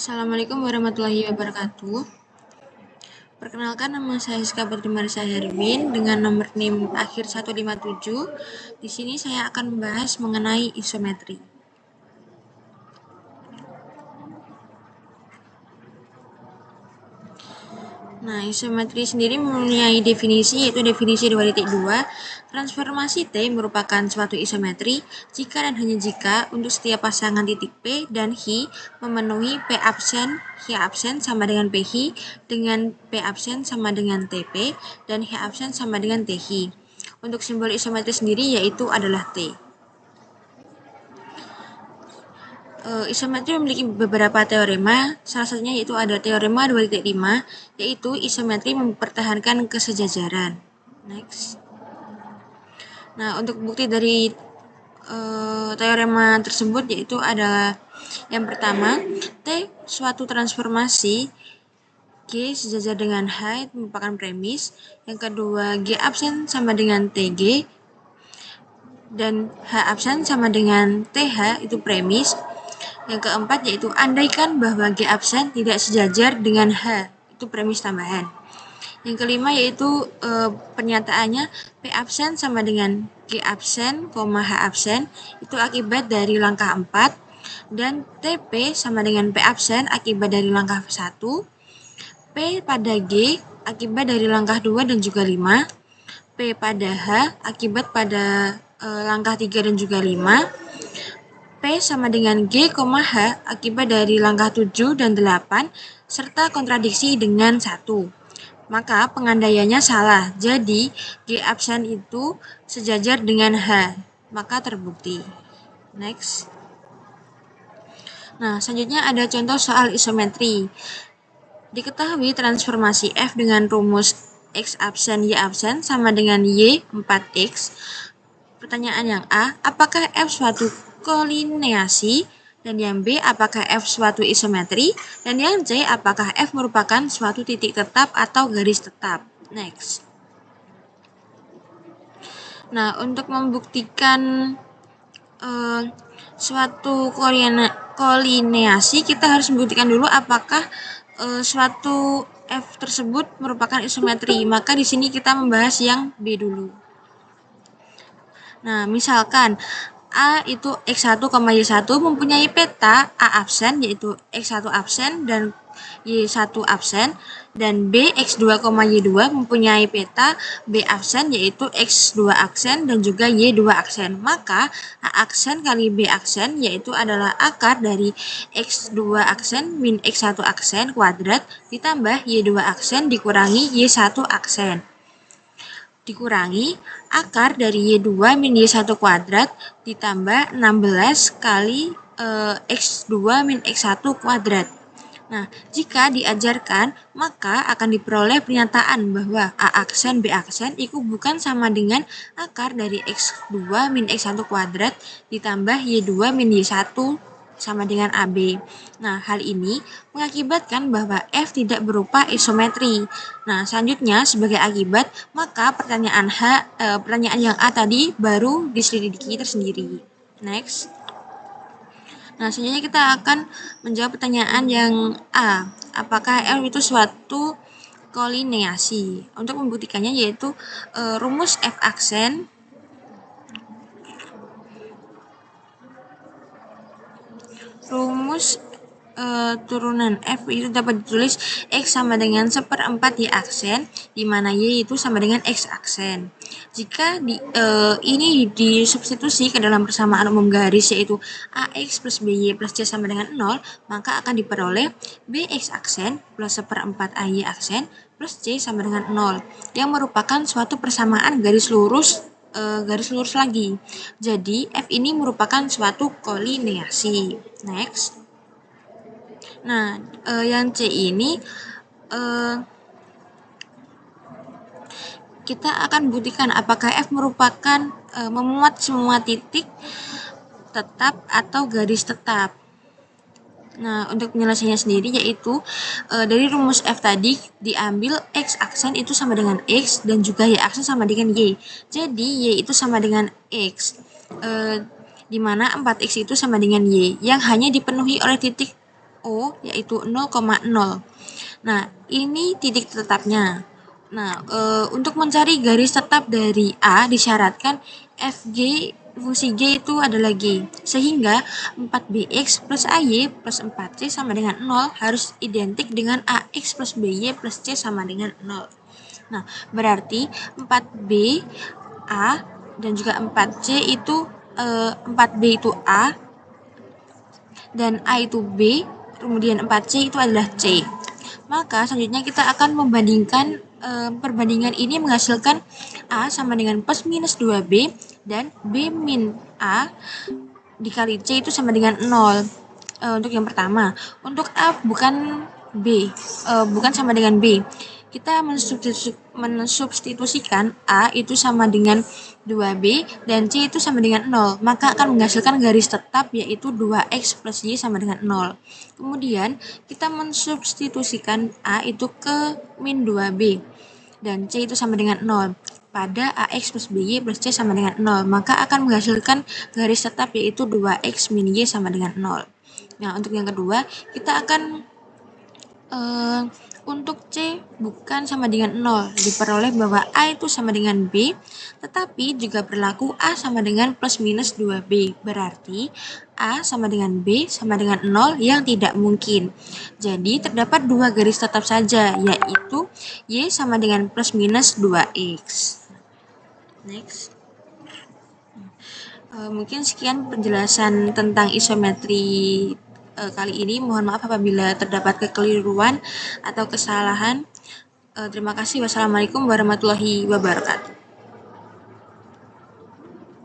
Assalamualaikum warahmatullahi wabarakatuh. Perkenalkan, nama saya Siska Putri Marisa Herwin dengan nomor NIM akhir 157. Di sini saya akan membahas mengenai isometri. Nah, isometri sendiri mempunyai definisi, yaitu definisi 2.2. Transformasi T merupakan suatu isometri jika dan hanya jika untuk setiap pasangan titik P dan H memenuhi P absen, H absen sama dengan PH, dengan P absen sama dengan TP, dan H absen sama dengan TH. Untuk simbol isometri sendiri yaitu adalah T. Isometri memiliki beberapa teorema, salah satunya yaitu ada teorema 2.5, yaitu isometri mempertahankan kesejajaran. Next. Nah, untuk bukti dari teorema tersebut yaitu adalah yang pertama, T suatu transformasi G sejajar dengan H itu merupakan premis. Yang kedua, G absen sama dengan TG, dan H absen sama dengan TH itu premis. Yang keempat yaitu andaikan bahwa G absen tidak sejajar dengan H, itu premis tambahan. Yang kelima yaitu pernyataannya P absen sama dengan G absen, H absen itu akibat dari langkah 4, dan TP sama dengan P absen akibat dari langkah 1, P pada G akibat dari langkah 2 dan juga 5, P pada H akibat pada langkah 3 dan juga 5, P sama dengan G, H akibat dari langkah 7 dan 8, serta kontradiksi dengan 1. Maka pengandaiannya salah, jadi G absen itu sejajar dengan H, maka terbukti. Next. Nah, selanjutnya ada contoh soal isometri. Diketahui transformasi F dengan rumus X absen Y absen sama dengan Y 4X. Pertanyaan yang A, apakah F suatu kolineasi? Dan yang B, apakah F suatu isometri? Dan yang C, apakah F merupakan suatu titik tetap atau garis tetap? Next. Nah, untuk membuktikan suatu kolineasi, kita harus membuktikan dulu apakah suatu F tersebut merupakan isometri. Maka di sini kita membahas yang B dulu. Nah, misalkan A itu X1, Y1 mempunyai peta A absen yaitu X1 absen dan Y1 absen, dan B X2, Y2 mempunyai peta B absen yaitu X2 absen dan juga Y2 absen. Maka A absen kali B absen yaitu adalah akar dari X2 absen min X1 absen kuadrat ditambah Y2 absen dikurangi Y1 absen, dikurangi akar dari Y2 min Y1 kuadrat ditambah 16 kali X2 min X1 kuadrat. Nah, jika diajarkan, maka akan diperoleh pernyataan bahwa A aksen B aksen itu bukan sama dengan akar dari X2 min X1 kuadrat ditambah Y2 min Y1 sama dengan AB. Nah, hal ini mengakibatkan bahwa F tidak berupa isometri. Nah, selanjutnya sebagai akibat, maka pertanyaan yang A tadi baru diselidiki tersendiri. Next. Nah, selanjutnya kita akan menjawab pertanyaan yang A. Apakah F itu suatu kolineasi? Untuk membuktikannya yaitu rumus F aksen turunan F itu dapat ditulis X sama dengan 1/4 Y aksen, di mana Y itu sama dengan X aksen. Jika ini disubstitusi ke dalam persamaan umum garis yaitu AX plus BY plus C sama dengan 0, maka akan diperoleh BX aksen plus 1/4 AY aksen plus C sama dengan 0, yang merupakan suatu persamaan garis lurus lagi. Jadi F ini merupakan suatu kolineasi. Next. Nah, yang C ini kita akan buktikan apakah F merupakan memuat semua titik tetap atau garis tetap. Nah, untuk penyelesaiannya sendiri yaitu dari rumus F tadi diambil X aksen itu sama dengan X dan juga Y aksen sama dengan Y. Jadi Y itu sama dengan X, di mana 4X itu sama dengan Y yang hanya dipenuhi oleh titik O yaitu 0,0. Nah, ini titik tetapnya. Nah, untuk mencari garis tetap dari A disyaratkan fg fungsi G itu adalah G. Sehingga 4bx plus AY plus 4C sama dengan 0 harus identik dengan AX plus BY plus C sama dengan 0. Nah, berarti 4B A dan juga 4C itu 4B itu A dan A itu B, kemudian 4C itu adalah C. Maka selanjutnya kita akan membandingkan perbandingan ini menghasilkan A sama dengan plus minus 2B dan B min A dikali C itu sama dengan 0. Untuk yang pertama, untuk A bukan B, bukan sama dengan B. Kita mensubstitusikan A itu sama dengan 2B dan C itu sama dengan 0, maka akan menghasilkan garis tetap yaitu 2X plus Y sama dengan 0. Kemudian kita mensubstitusikan A itu ke min 2B dan C itu sama dengan 0 pada AX plus BY plus C sama dengan 0, maka akan menghasilkan garis tetap yaitu 2X min Y sama dengan 0. Nah, untuk yang kedua, kita akan untuk C bukan sama dengan 0, diperoleh bahwa A itu sama dengan B, tetapi juga berlaku A sama dengan plus minus 2B. Berarti A sama dengan B sama dengan 0 yang tidak mungkin. Jadi terdapat dua garis tetap saja, yaitu Y sama dengan plus minus 2X. Next. Mungkin sekian penjelasan tentang isometri kali ini. Mohon maaf apabila terdapat kekeliruan atau kesalahan. Terima kasih. Wassalamualaikum warahmatullahi wabarakatuh.